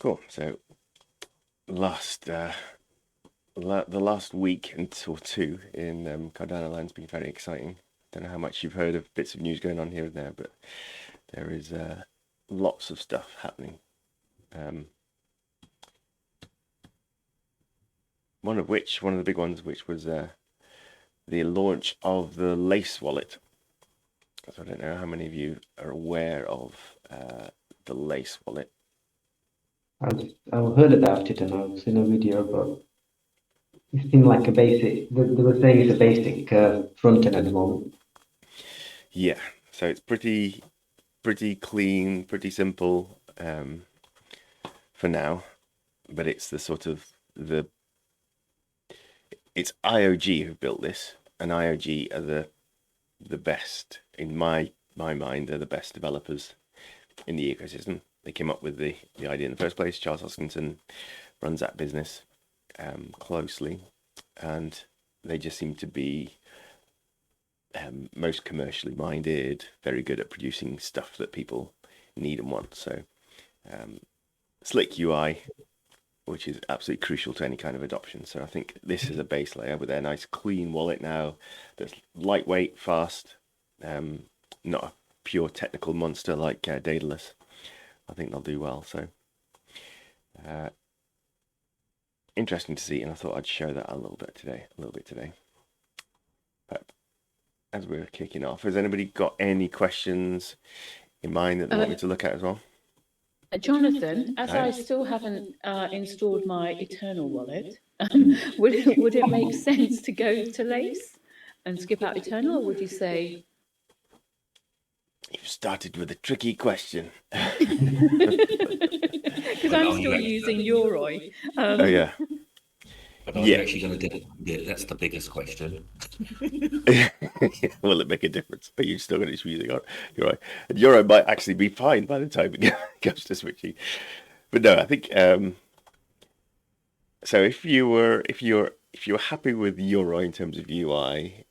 Cool. So last the last week until two in Cardano land's been very exciting. Don't know how much you've heard of bits of news going on here and there, but there is lots of stuff happening. Um, one of the big ones, which was the launch of the Lace wallet. So I don't know how many of you are aware of the Lace wallet. I've heard about it and I've seen a video, but it seemed like a basic. They were saying it's a basic front end at the moment. Yeah, so it's pretty clean, pretty simple for now, but it's the sort of the it's IOG who built this, and IOG are the best in my mind. They're the best developers in the ecosystem. They came up with the idea in the first place. Charles Hoskinson runs that business closely, and they just seem to be most commercially minded, very good at producing stuff that people need and want. So slick UI, which is absolutely crucial to any kind of adoption. So I think this is a base layer with their nice clean wallet now that's lightweight, fast, not a pure technical monster like Daedalus. I think they'll do well. So interesting to see, and I thought I'd show that a little bit today. But as we're kicking off, has anybody got any questions in mind that they want me to look at as well? Jonathan, as I still haven't installed my Eternl wallet, would it make sense to go to Lace and skip out Eternl, or would you say? You've started with a tricky question. Because I'm still using Yoroi. Oh yeah. But are you actually going to do it? That's the biggest question. Will it make a difference? Are you still going to be using Euro? And Euro might actually be fine by the time it goes to switching. But no, I think so. If you're happy with Euro in terms of UI,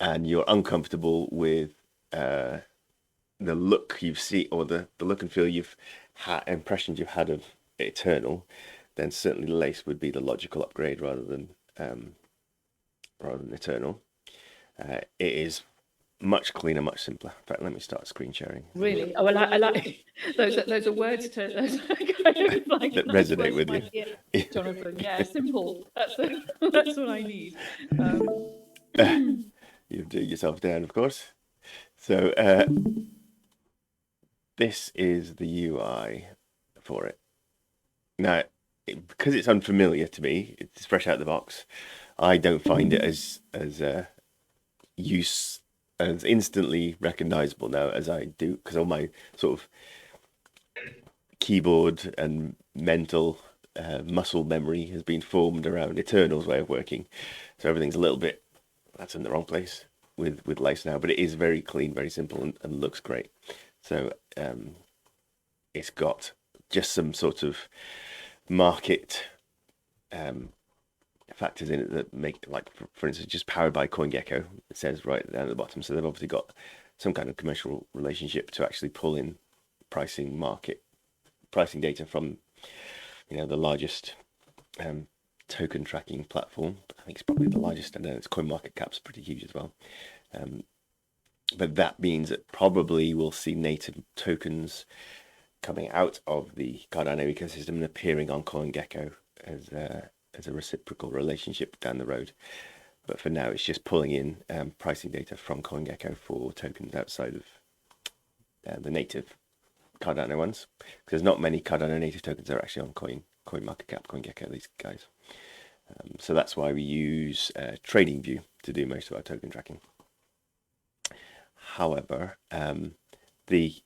and you're uncomfortable with the look you've seen or the look and feel you've had, impressions you've had of Eternl, then certainly Lace would be the logical upgrade rather than Eternl. It is much cleaner, much simpler. In fact, let me start screen sharing. Really? Oh, well, I like those are words those kind of like that resonate with you, Jonathan. Yeah, simple. That's what I need. You're doing yourself down, of course. So this is the UI for it. Now, because it's unfamiliar to me, it's fresh out of the box. I don't find it as instantly recognizable now as I do, because all my sort of keyboard and mental muscle memory has been formed around Eternl's way of working. So everything's a little bit, that's in the wrong place with Lace now, but it is very clean, very simple, and looks great. So it's got just some sort of market factors in it that make, like, for instance, just powered by CoinGecko. It says right down at the bottom. So they've obviously got some kind of commercial relationship to actually pull in pricing data from, the largest token tracking platform. I think it's probably the largest, and then its coin market cap's pretty huge as well. But that means that probably we'll see native tokens coming out of the Cardano ecosystem and appearing on CoinGecko as a reciprocal relationship down the road. But for now, it's just pulling in pricing data from CoinGecko for tokens outside of the native Cardano ones. Because there's not many Cardano native tokens that are actually on CoinMarketCap, CoinGecko, these guys. So that's why we use TradingView to do most of our token tracking. However, the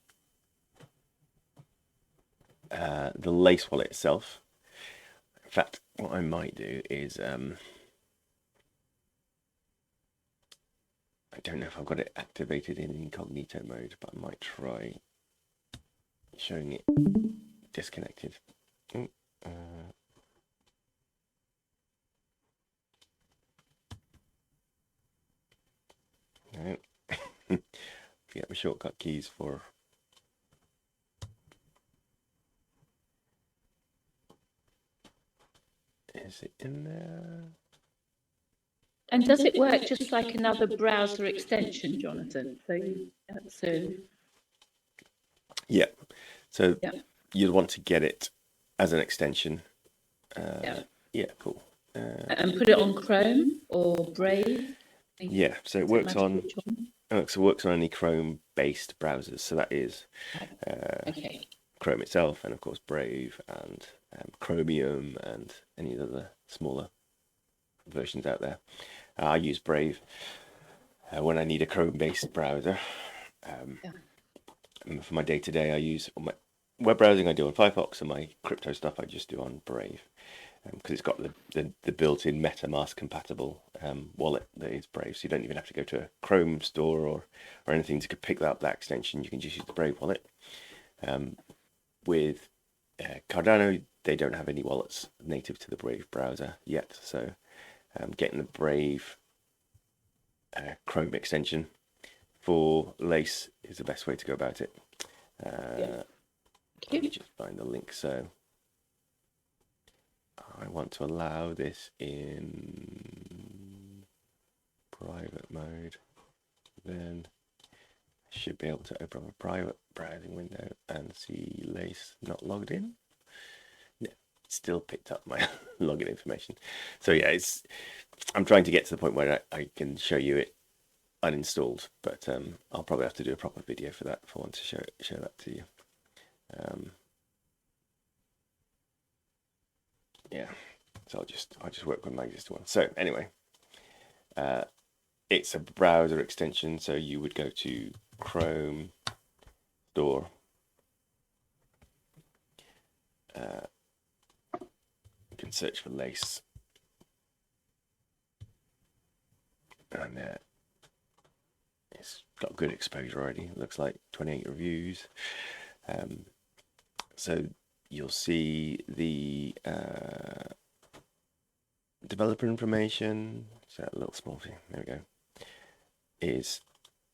Lace wallet itself, in fact, what I might do is, I don't know if I've got it activated in incognito mode, but I might try showing it disconnected. No. Forget my shortcut keys for Is it in there? And does it work just like another browser extension, Jonathan? So Yeah. So yeah, you'd want to get it as an extension. yeah. Yeah, cool. And put it on Chrome or Brave? Yeah, so it Does works matter on. which one? So it works on any Chrome-based browsers. So that is Okay. Chrome itself, and of course Brave and Chromium and any other smaller versions out there. I use Brave when I need a Chrome-based browser. Yeah. And for my day-to-day, I use my web browsing I do on Firefox, and my crypto stuff I just do on Brave, because it's got the built-in MetaMask compatible wallet that is Brave, so you don't even have to go to a Chrome store or anything to pick up that extension. You can just use the Brave wallet. With Cardano, they don't have any wallets native to the Brave browser yet, so getting the Brave Chrome extension for Lace is the best way to go about it. Let me just find the link. So I want to allow this in private mode. Then I should be able to open up a private browsing window and see Lace not logged in. Yeah, still picked up my login information. So yeah, I'm trying to get to the point where I can show you it uninstalled, but I'll probably have to do a proper video for that if I want to show that to you. Yeah, so I'll just work with my existing one. So anyway, it's a browser extension, so you would go to Chrome store. You can search for Lace, and it's got good exposure already. It looks like 28 reviews. So you'll see the developer information. So that little small thing, there we go, is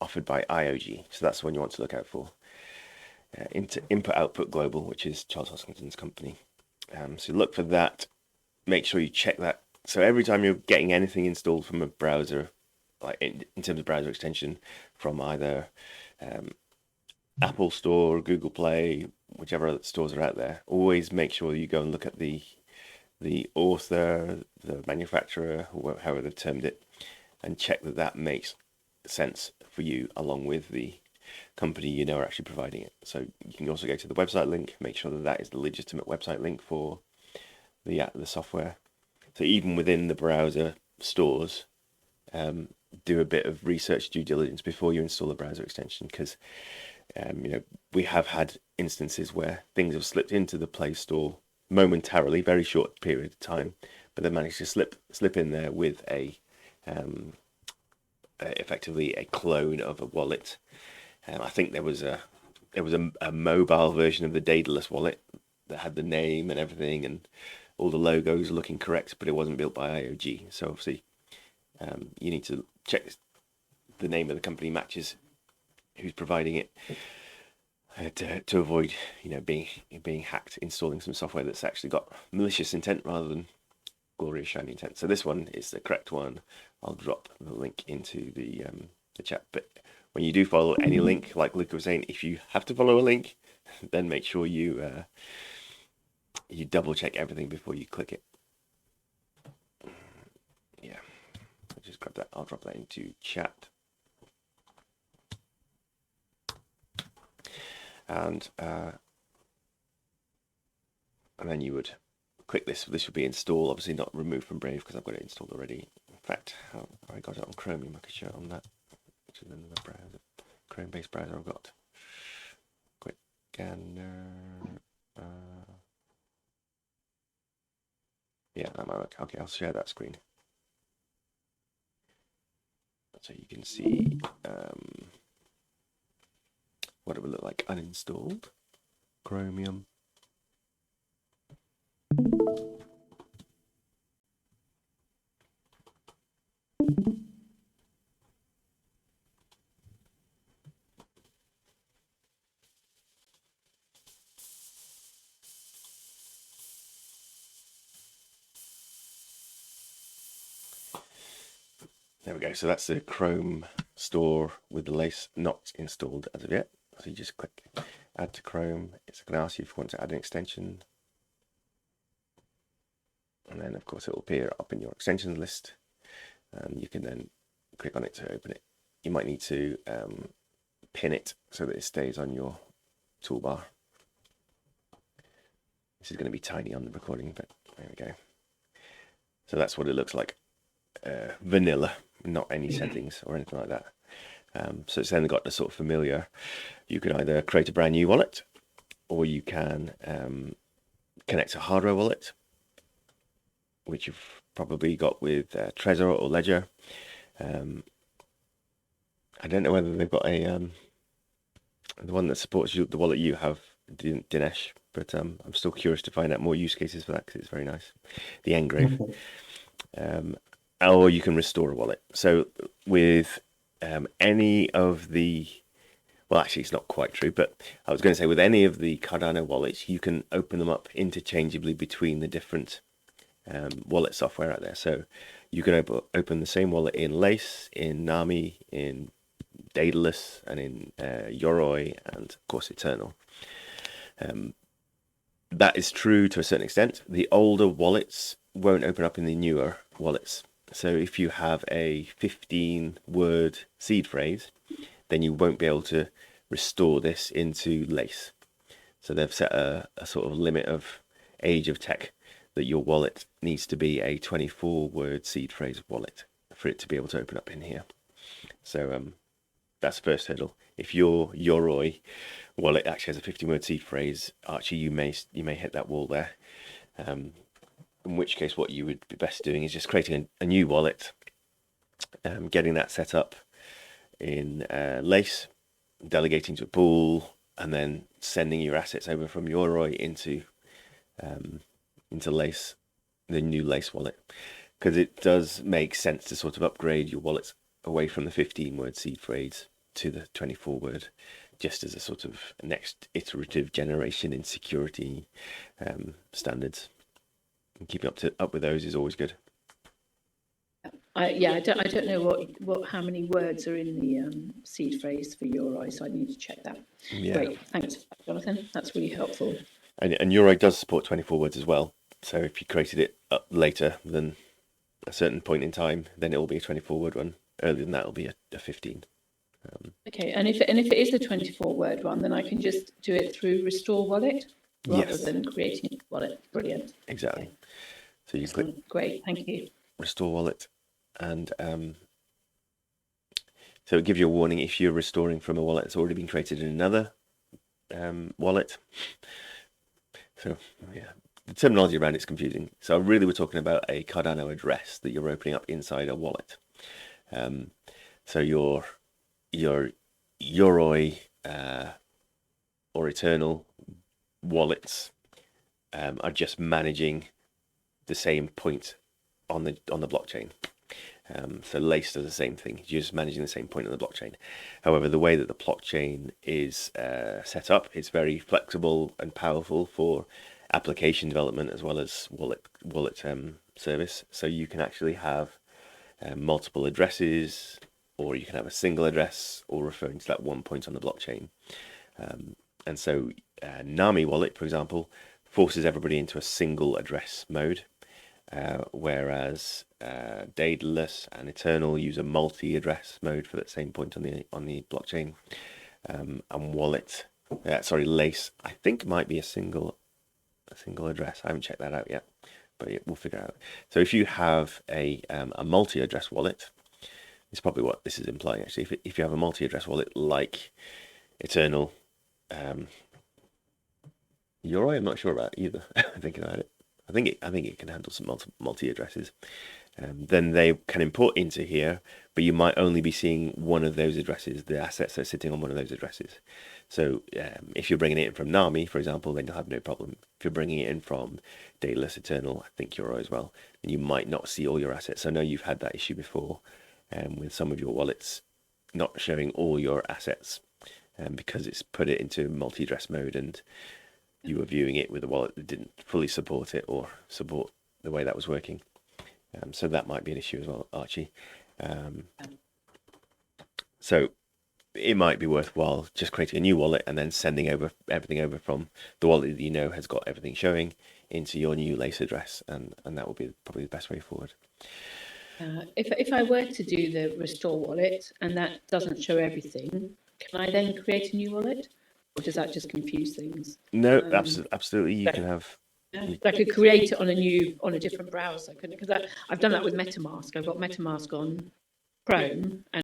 offered by IOG. So that's the one you want to look out for. Input Output Global, which is Charles Hoskington's company. So look for that. Make sure you check that. So every time you're getting anything installed from a browser, like in terms of browser extension, from either Apple Store, Google Play, whichever other stores are out there, always make sure you go and look at the author, the manufacturer, however they've termed it, and check that makes sense for you, along with the company you know are actually providing it. So you can also go to the website link, make sure that is the legitimate website link for the software. So even within the browser stores, do a bit of research due diligence before you install the browser extension, because we have had instances where things have slipped into the Play Store momentarily, very short period of time, but they managed to slip in there with effectively a clone of a wallet. I think there was a mobile version of the Daedalus wallet that had the name and everything and all the logos looking correct, but it wasn't built by IOG. So obviously, you need to check the name of the company matches who's providing it, to avoid being hacked, installing some software that's actually got malicious intent rather than glorious shiny intent. So this one is the correct one. I'll drop the link into the chat. But when you do follow any link, like Luke was saying, if you have to follow a link, then make sure you double check everything before you click it. Yeah, I'll just grab that. I'll drop that into chat. And then you would click this. This would be install, obviously not removed from Brave because I've got it installed already. In fact, I got it on Chromium. I could show it on that, which is another browser, Chrome-based browser I've got. Quick scanner. Yeah, that might work. Okay, I'll share that screen so you can see what it would look like uninstalled. Chromium. There we go. So that's the Chrome store with the Lace not installed as of yet. So you just click add to Chrome. It's going to ask you if you want to add an extension. And then of course it will appear up in your extensions list. And you can then click on it to open it. You might need to pin it so that it stays on your toolbar. This is going to be tiny on the recording, but there we go. So that's what it looks like. Vanilla, not any settings or anything like that. So it's then got the sort of familiar, you can either create a brand new wallet, or you can connect a hardware wallet, which you've probably got with Trezor or Ledger. I don't know whether they've got a the one that supports the wallet you have, Dinesh, but I'm still curious to find out more use cases for that because it's very nice. The Engrave. Or you can restore a wallet. So with any of the, well, actually it's not quite true, but I was going to say with any of the Cardano wallets, you can open them up interchangeably between the different wallet software out there. So you can open the same wallet in Lace, in Nami, in Daedalus, and in Yoroi, and of course Eternl. That is true to a certain extent. The older wallets won't open up in the newer wallets. So if you have a 15-word seed phrase, then you won't be able to restore this into Lace. So they've set a sort of limit of age of tech that your wallet needs to be a 24-word seed phrase wallet for it to be able to open up in here. So that's the first hurdle. If your Yoroi wallet actually has a 15-word seed phrase, Archie, you may hit that wall there. In which case, what you would be best doing is just creating a new wallet, getting that set up in Lace, delegating to a pool, and then sending your assets over from Yoroi into Lace, the new Lace wallet, because it does make sense to sort of upgrade your wallets away from the 15-word seed phrase to the 24-word, just as a sort of next iterative generation in security standards. And keeping up with those is always good. I don't know how many words are in the seed phrase for Yoroi, so I need to check that. Yeah. Great, thanks, Jonathan. That's really helpful. And Yoroi does support 24 words as well. So if you created it up later than a certain point in time, then it will be a 24-word one. Earlier than that, it'll be a 15. Okay, and if it is a 24-word one, then I can just do it through Restore Wallet rather than creating a wallet. Brilliant. Exactly. Okay. So you click Great, thank you. Restore Wallet, and so it gives you a warning if you're restoring from a wallet that's already been created in another wallet. So yeah, the terminology around it's confusing. So really we're talking about a Cardano address that you're opening up inside a wallet. So your Yoroi or Eternl wallets are just managing the same point on the blockchain. So Lace does the same thing. You're just managing the same point on the blockchain. However, the way that the blockchain is set up, it's very flexible and powerful for application development as well as wallet service. So you can actually have multiple addresses, or you can have a single address, all referring to that one point on the blockchain. And so Nami wallet, for example, forces everybody into a single address mode. Whereas Daedalus and Eternl use a multi-address mode for that same point on the blockchain, and Lace, I think might be a single address. I haven't checked that out yet, but we'll figure it out. So if you have a multi-address wallet, it's probably what this is implying actually. If you have a multi-address wallet like Eternl, Yoroi, I'm not sure about either. Thinking about it. I think it can handle some multi addresses. Then they can import into here, but you might only be seeing one of those addresses. The assets are sitting on one of those addresses. So if you're bringing it in from Nami, for example, then you'll have no problem. If you're bringing it in from Daedalus, Eternl, I think Yoroi as well, then you might not see all your assets. I know you've had that issue before with some of your wallets not showing all your assets because it's put it into multi-address mode and you were viewing it with a wallet that didn't fully support it or support the way that was working. So that might be an issue as well, Archie. So it might be worthwhile just creating a new wallet and then sending everything over from the wallet that you know has got everything showing into your new Lace address, and that will be probably the best way forward. If I were to do the restore wallet and that doesn't show everything, can I then create a new wallet, or does that just confuse things? No, absolutely. You can have. I could create it on a different browser, couldn't? Because I've done that with MetaMask. I've got MetaMask on Chrome, and